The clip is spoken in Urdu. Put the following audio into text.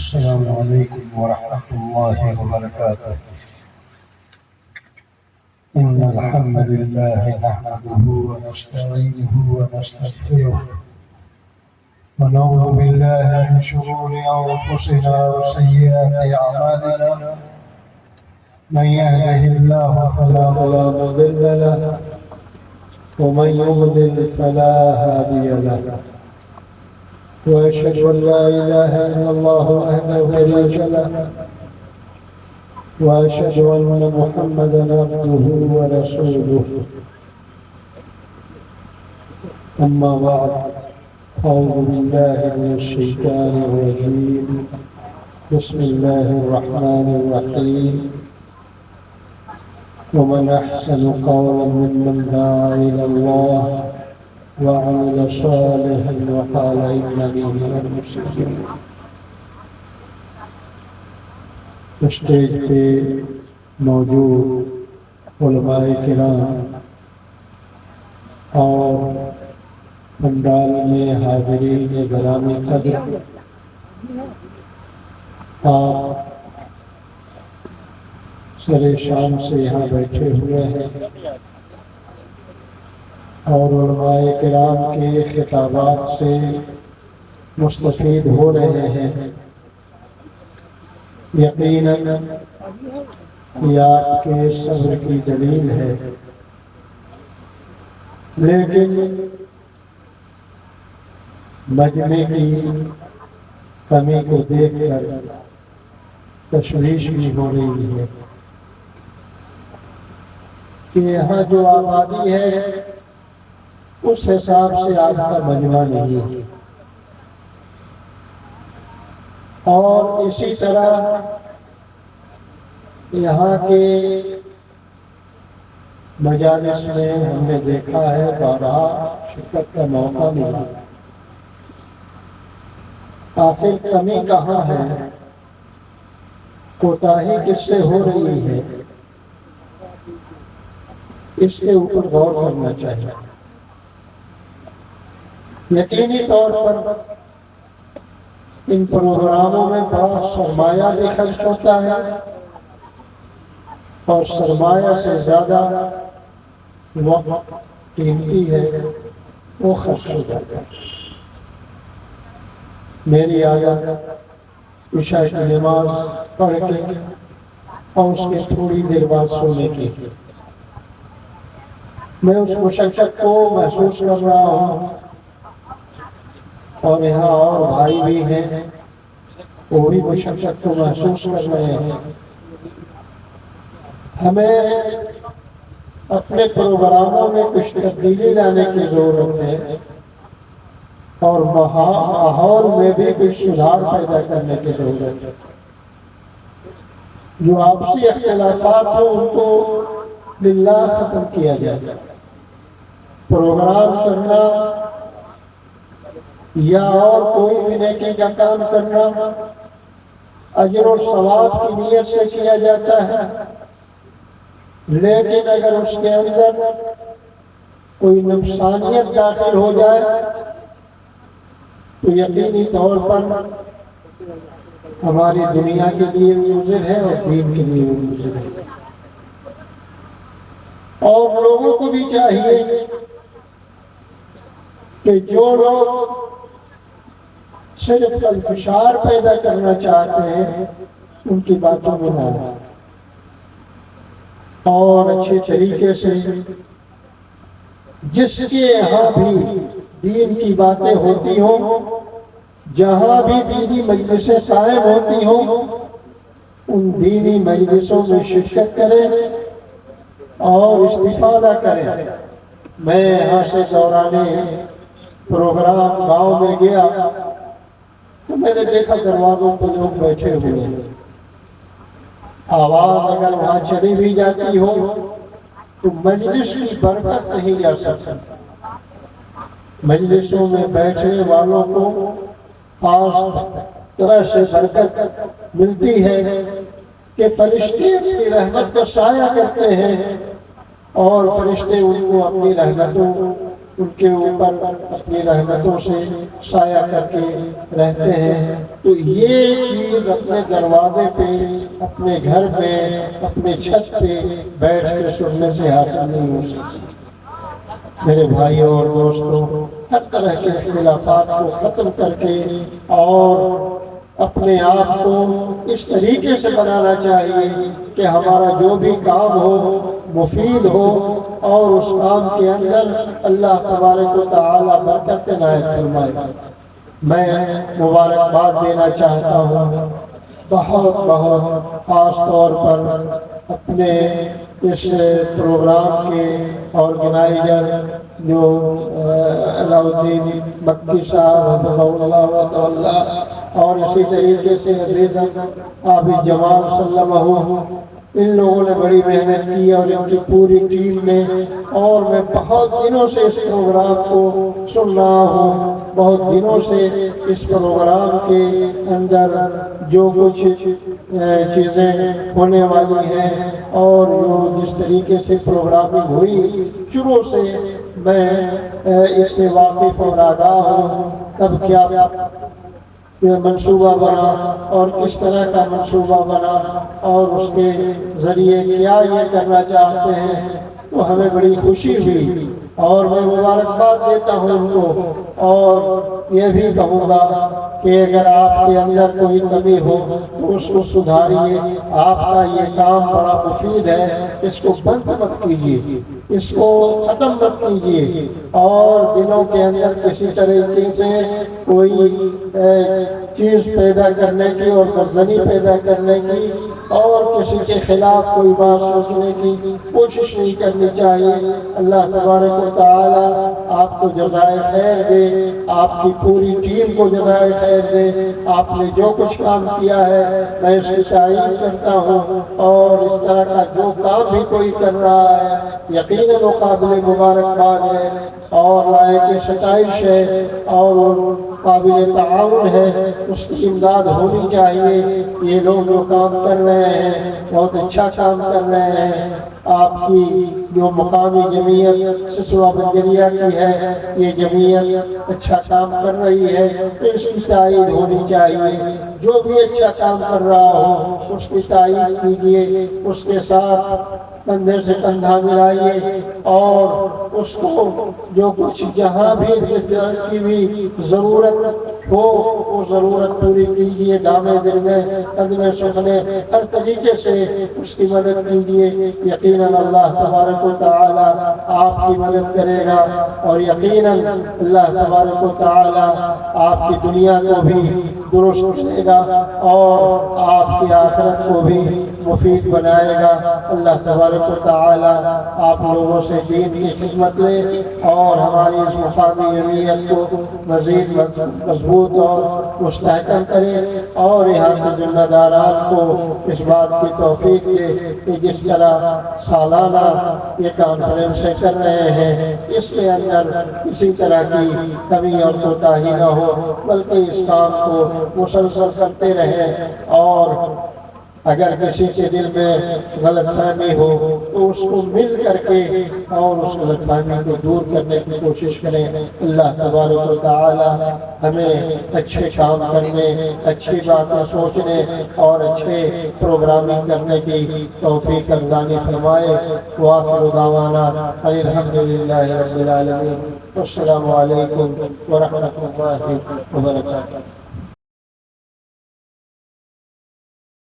السلام عليكم ورحمة الله وبركاته. إن الحمد لله نحمده ونستعينه ونستغفره ونعوذ بالله من شرور أنفسنا وسيئات أعمالنا. من يهده الله فلا مضل له ومن يضلل فلا هادي له. وأشهد أن لا إله إلا الله وحده لا شريك له وأشهد أن محمدا عبده ورسوله. أما بعد، أعوذ بالله من الشيطان الرجيم. بسم الله الرحمن الرحيم. ومن أحسن قولا ممن دعا إلى الله وعمل صالحا وقال إنني من المسلمين. اسٹیج پہ موجود علماء کرام اور پنڈال میں حاضرین گرامی قدر، آپ سر شام سے یہاں بیٹھے ہوئے ہیں اور علماء کرام کے خطابات سے مستفید ہو رہے ہیں. یقیناً یہ آپ کے صبر کی دلیل ہے، لیکن مجمع کی کمی کو دیکھ کر تشویش بھی ہو رہی ہے کہ یہاں جو آبادی ہے اس حساب سے آپ کا مجمع نہیں ہے. اور اسی طرح یہاں کے مجالس میں ہم نے دیکھا ہے بارہا شرکت کا موقع ملا. آخر کمی کہاں ہے؟ کوتاہی کس سے ہو رہی ہے؟ اس کے اوپر غور کرنا چاہیے. یقینی طور پر ان پروگراموں میں بڑا سرمایہ بھی خرچ ہوتا ہے اور سرمایہ سے زیادہ وقت قیمتی ہے وہ خرچ ہو جاتا ہے. میری عادت عشاء کی نماز پڑھ کے اور اس کے تھوڑی دیر بعد سونے کی، میں اس مشقت کو محسوس کر رہا ہوں اور یہاں اور بھائی بھی ہیں وہ بھی مشقت کو محسوس کر رہے ہیں. ہمیں اپنے پروگراموں میں کچھ تبدیلی لانے کی ضرورت ہے اور ماحول میں بھی کچھ سدھار پیدا کرنے کی ضرورت ہے. جو آپسی اختلافات ہو ان کو للہ ختم کیا جائے. پروگرام کرنا یا اور کوئی بھی نیکی کا کام کرنا اجر و ثواب کی نیت سے کیا جاتا ہے، لیکن اگر اس کے اندر کوئی نقصانیت داخل ہو جائے تو یقینی طور پر ہماری دنیا کے لیے مضر ہے اور دین کے لیے مضر ہے. اور لوگوں کو بھی چاہیے کہ جو لوگ صرف انتشار پیدا کرنا چاہتے ہیں ان کی باتوں میں نہ آئے اور اچھے طریقے سے جس کے یہاں بھی دین کی باتیں ہوتی ہوں، جہاں بھی دینی مجلسیں قائم ہوتی ہوں، ان دینی مجلسوں میں شرکت کریں اور استفادہ کریں. میں یہاں سے دوران پروگرام گاؤں میں گیا تو میں نے دیکھا دروازوں پر لوگ بیٹھے ہوئے ہیں. آواز اگر وہاں چلی بھی جاتی ہو تو مجلس کی برکت نہیں جا سکتی. مجلسوں میں بیٹھنے والوں کو خاص طرح سے برکت ملتی ہے کہ فرشتے اپنی رحمت کا سایہ کرتے ہیں اور فرشتے ان کو اپنی رحمتوں ان کے اوپر اپنی رحمتوں سے سایہ کر کے رہتے ہیں۔ تو یہ چیز اپنے دروازے پہ، اپنے گھر میں، اپنے چھت پہ بیٹھ کے سننے سے حاصل نہیں ہو سکتی۔ میرے بھائیوں اور دوستوں، ہر طرح کے اختلافات کو ختم کر کے اور اپنے آپ کو اس طریقے سے بنانا چاہیے کہ ہمارا جو بھی کام ہو مفید ہو اور اس کام کے اندر اللہ تبارک و تعالی برکت عنایت فرمائے۔ میں مبارکباد دینا چاہتا ہوں بہت خاص طور پر اپنے اس پروگرام کے آرگنائزر جو علاء الدین مکی صاحب حفظہ اللہ تعالی، اور اسی طریقے سے عزیز عابد جمال سلمہ، ان لوگوں نے بڑی محنت کی اور ان کی پوری ٹیم نے، اور میں بہت دنوں سے اس پروگرام کو سن رہا ہوں، بہت دنوں سے اس پروگرام کے اندر جو کچھ چیزیں ہونے والی ہیں اور جس طریقے سے پروگرامنگ ہوئی شروع سے میں اس سے واقف اور آگاہ ہوں۔ کب کیا منصوبہ بنا اور کس طرح کا منصوبہ بنا اور اس کے ذریعے کیا یہ کرنا چاہتے ہیں، تو ہمیں بڑی خوشی ہوئی اور میں مبارکباد دیتا ہوں ان کو، اور یہ بھی کہوں گا کہ اگر آپ کے اندر کوئی کمی ہو تو اس کو سدھاریے۔ آپ کا یہ کام بڑا مفید ہے، اس کو بند مت کیجیے، اس کو ختم مت کیجیے، اور دلوں کے اندر کسی طریقے سے کوئی چیز پیدا کرنے کی اور بدزنی پیدا کرنے کی اور کسی کے خلاف کوئی بات سوچنے کی کوشش نہیں کرنی چاہیے۔ اللہ تبارک و تعالی آپ کو جزائے خیر دے، آپ کی پوری ٹیم کو جزائے خیر دے۔ آپ نے جو کچھ کام کیا ہے میں اس کی تعریف کرتا ہوں، اور اس طرح کا جو کام بھی کوئی کر رہا ہے یقیناً وہ قابل مبارکباد ہے اور لائق ستائش ہے اور قابل تعاون ہے، اس کی امداد ہونی چاہیے۔ یہ لوگ جو کام کر رہے ہیں بہت اچھا کام کر رہے ہیں۔ آپ کی جو مقامی جمعیت سسوا بنجریہ کی ہے، یہ جمعیت اچھا کام کر رہی ہے تو اس کی تائید ہونی چاہیے۔ جو بھی اچھا کام کر رہا ہو اس کی تائید کیجیے، اس کے ساتھ کندھے سے کندھا ملائیے، اور اس کو جو کچھ جہاں بھی کی بھی ضرورت ہو وہ ضرورت پوری کیجیے۔ دامے دل میں قدمے سخنے ہر طریقے سے اس کی مدد کیجیے۔ یقیناً اللہ تبارک و تعالی آپ کی مدد کرے گا، اور یقیناً اللہ تبارک و تعالی آپ کی دنیا کو بھی درست کرے گا اور آپ کی آخرت کو بھی مفید بنائے گا۔ اللہ تبارک و تعالی آپ لوگوں سے دین کی خدمت لے اور ہماری اس مقامی جمعیت کو مزید مضبوط اور مستحکم کرے، اور یہاں کے ذمہ داران کو اس بات کی توفیق دے کہ جس طرح سالانہ یہ کانفرنسیں کر رہے ہیں اس کے اندر کسی طرح کی کمی اور کوتاہی نہ ہو، بلکہ اس کام کو مسلسل کرتے رہیں، اور اگر کسی کے دل میں غلط فہمی ہو تو اس کو مل کر کے اور اس غلط فہمی کو دور کرنے کی کوشش کریں۔ اللہ تبارک و تعالی ہمیں اچھے کام کرنے، اچھی باتیں سوچنے اور اچھے پروگرامنگ کرنے کی توفیق عطا فرمائے۔ وآخر دعوانا ان الحمدللہ رب العالمین۔ السلام علیکم ورحمۃ اللہ وبرکاتہ۔